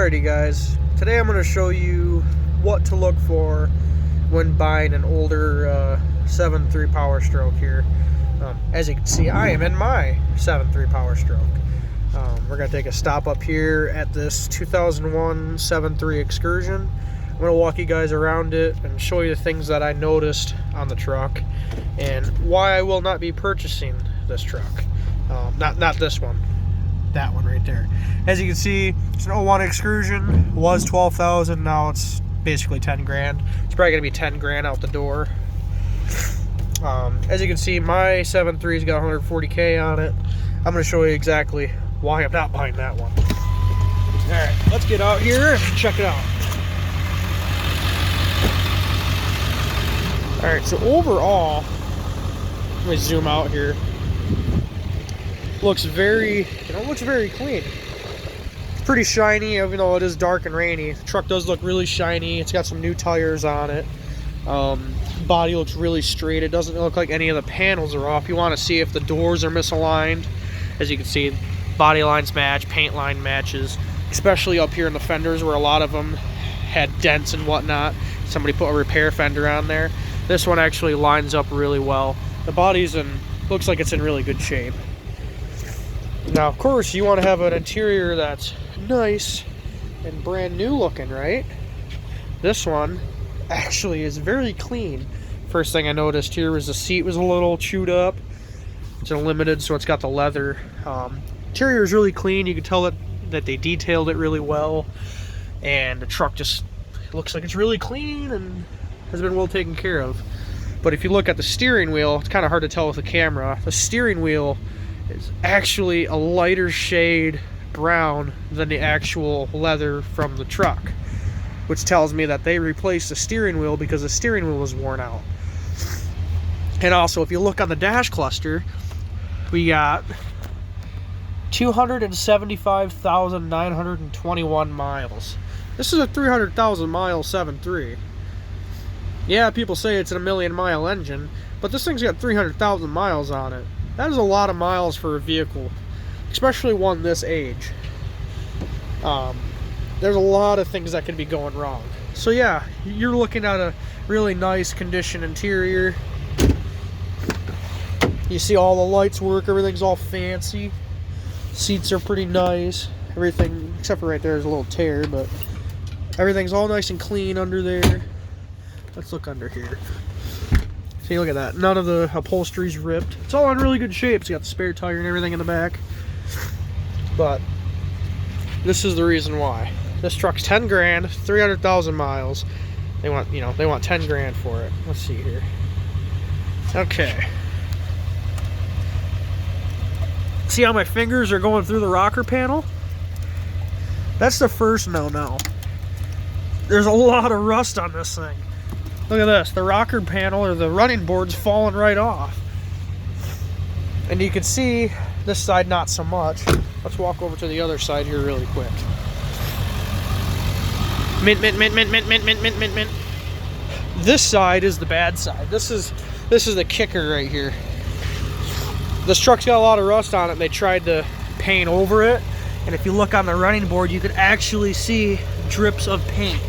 Alrighty guys, today I'm going to show you what to look for when buying an older 7.3 Power Stroke here. As you can see, I am in my 7.3 Power Stroke. We're going to take a stop up here at this 2001 7.3 Excursion. I'm going to walk you guys around it and show you the things that I noticed on the truck and why I will not be purchasing this truck. Not this one. That one right there. As you can see, it's an 01 Excursion. Was 12,000, now it's basically 10 grand. It's probably gonna be 10 grand out the door. As you can see, my 7.3's got 140K on it. I'm gonna show you exactly why I'm not buying that one. Alright, let's get out here and check it out. Alright, so overall, let me zoom out here. Looks very clean. It's pretty shiny, even though it is dark and rainy. The truck does look really shiny. It's got some new tires on it. Body looks really straight. It doesn't look like any of the panels are off. You want to see if the doors are misaligned. As you can see, body lines match, paint line matches, especially up here in the fenders where a lot of them had dents and whatnot. Somebody put a repair fender on there. This one actually lines up really well. The body's looks like it's in really good shape. Now, of course, you want to have an interior that's nice and brand new looking, right? This one actually is very clean. First thing I noticed here was the seat was a little chewed up. It's unlimited, so it's got the leather. Interior is really clean. You can tell that they detailed it really well. And the truck just looks like it's really clean and has been well taken care of. But if you look at the steering wheel, it's kind of hard to tell with the camera. The steering wheel is actually a lighter shade brown than the actual leather from the truck, which tells me that they replaced the steering wheel because the steering wheel was worn out. And also, if you look on the dash cluster, we got 275,921 miles. This is a 300,000 mile 7.3. Yeah, people say it's a 1,000,000-mile engine, but this thing's got 300,000 miles on it. That is a lot of miles for a vehicle, especially one this age. There's a lot of things that could be going wrong. So yeah, you're looking at a really nice condition interior. You see all the lights work, everything's all fancy. Seats are pretty nice. Everything, except for right there, is a little tear, but everything's all nice and clean under there. Let's look under here. See, look at that. None of the upholstery's ripped. It's all in really good shape. It's got the spare tire and everything in the back. But this is the reason why. This truck's 10 grand, 300,000 miles. They want, they want 10 grand for it. Let's see here. Okay. See how my fingers are going through the rocker panel? That's the first no-no. There's a lot of rust on this thing. Look at this, the rocker panel or the running board's falling right off. And you can see this side not so much. Let's walk over to the other side here really quick. Mint. This side is the bad side. This is the kicker right here. This truck's got a lot of rust on it and they tried to paint over it. And if you look on the running board, you could actually see drips of paint.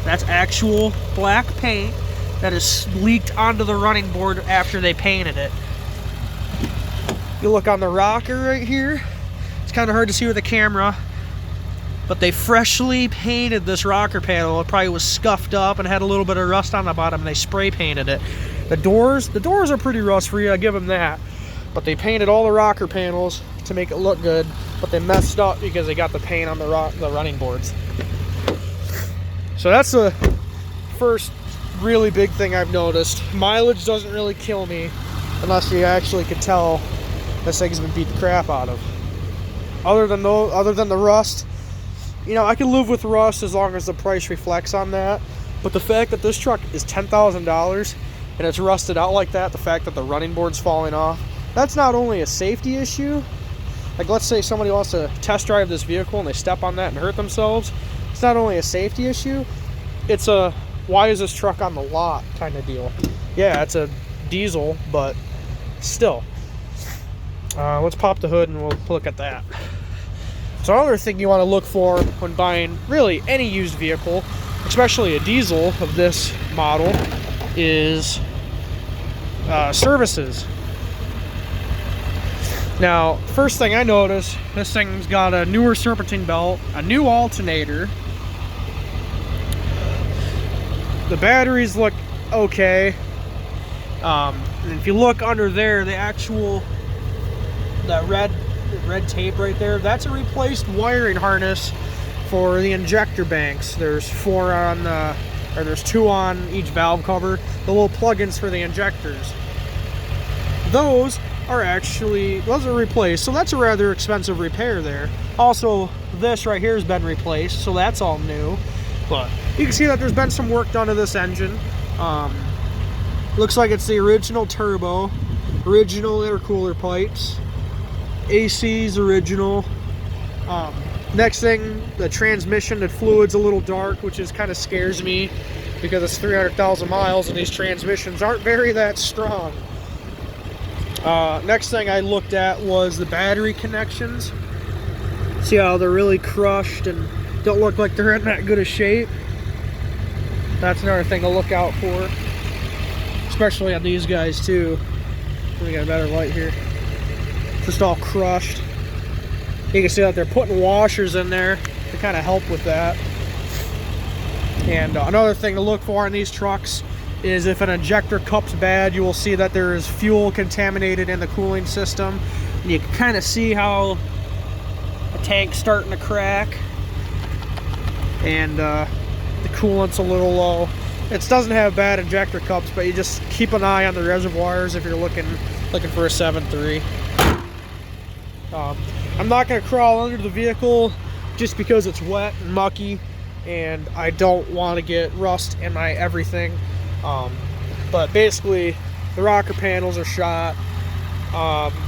That's actual black paint that is leaked onto the running board after they painted it. You look on the rocker right here, it's kind of hard to see with the camera, but they freshly painted this rocker panel. It probably was scuffed up and had a little bit of rust on the bottom, and they spray painted it. The doors are pretty rust free, I give them that, but they painted all the rocker panels to make it look good, but they messed up because they got the paint on the running boards. So that's the first really big thing I've noticed. Mileage doesn't really kill me unless you actually could tell this thing's been beat the crap out of. Other than the rust, I can live with rust as long as the price reflects on that. But the fact that this truck is $10,000 and it's rusted out like that, the fact that the running board's falling off, that's not only a safety issue. Like, let's say somebody wants to test drive this vehicle and they step on that and hurt themselves. It's not only a safety issue, it's a why is this truck on the lot kind of deal. Yeah, it's a diesel, but still. Let's pop the hood and we'll look at that. So another thing you want to look for when buying really any used vehicle, especially a diesel of this model, is services. Now, first thing I noticed, this thing's got a newer serpentine belt, a new alternator. The batteries look okay. And if you look under there, the actual, that red tape right there, that's a replaced wiring harness for the injector banks. There's 4 on the, or there's 2 on each valve cover, the little plugins for the injectors. Those are replaced, so that's a rather expensive repair there. Also, this right here has been replaced, so that's all new. But you can see that there's been some work done to this engine. Looks like it's the original turbo, original intercooler pipes, AC's original. Next thing, the transmission, the fluid's a little dark, which is kind of scares me because it's 300,000 miles and these transmissions aren't that strong. Next thing I looked at was the battery connections. See how they're really crushed and don't look like they're in that good a shape. That's another thing to look out for, especially on these guys too. We got a better light here. Just all crushed. You can see that they're putting washers in there to kind of help with that. And another thing to look for in these trucks is if an injector cup's bad, you will see that there is fuel contaminated in the cooling system. And you can kind of see how the tank's starting to crack. And the coolant's a little low. It doesn't have bad injector cups, but you just keep an eye on the reservoirs if you're looking for a 7.3. I'm not going to crawl under the vehicle just because it's wet and mucky and I don't want to get rust in my everything. But basically the rocker panels are shot,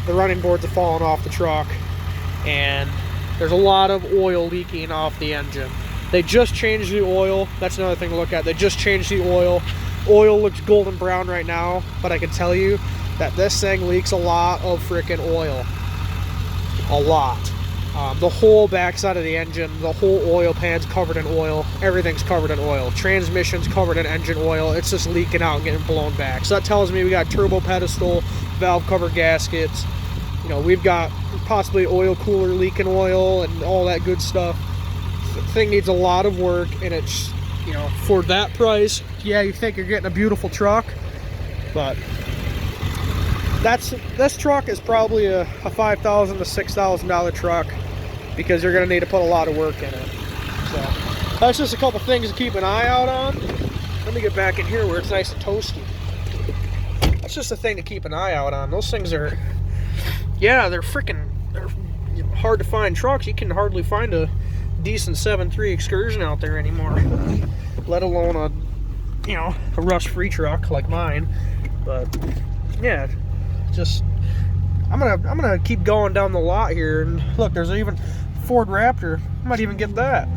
the running boards are falling off the truck, and there's a lot of oil leaking off the engine. They just changed the oil. That's another thing to look at. They just changed the oil. Oil looks golden brown right now, but I can tell you that this thing leaks a lot of freaking oil. A lot. The whole backside of the engine, the whole oil pan's covered in oil. Everything's covered in oil. Transmission's covered in engine oil. It's just leaking out and getting blown back. So that tells me we got turbo pedestal, valve cover gaskets. You know, we've got possibly oil cooler leaking oil and all that good stuff. The thing needs a lot of work, and it's, you know, for that price, yeah, you think you're getting a beautiful truck, but this truck is probably a $5,000 to $6,000 truck because you're going to need to put a lot of work in it. So that's just a couple things to keep an eye out on. Let me get back in here where it's nice and toasty. That's just a thing to keep an eye out on. Those things are, yeah, they're hard to find trucks. You can hardly find a decent 7.3 Excursion out there anymore, let alone a rust-free truck like mine. But yeah, just I'm gonna keep going down the lot here, and look, there's even Ford Raptor. I might even get that.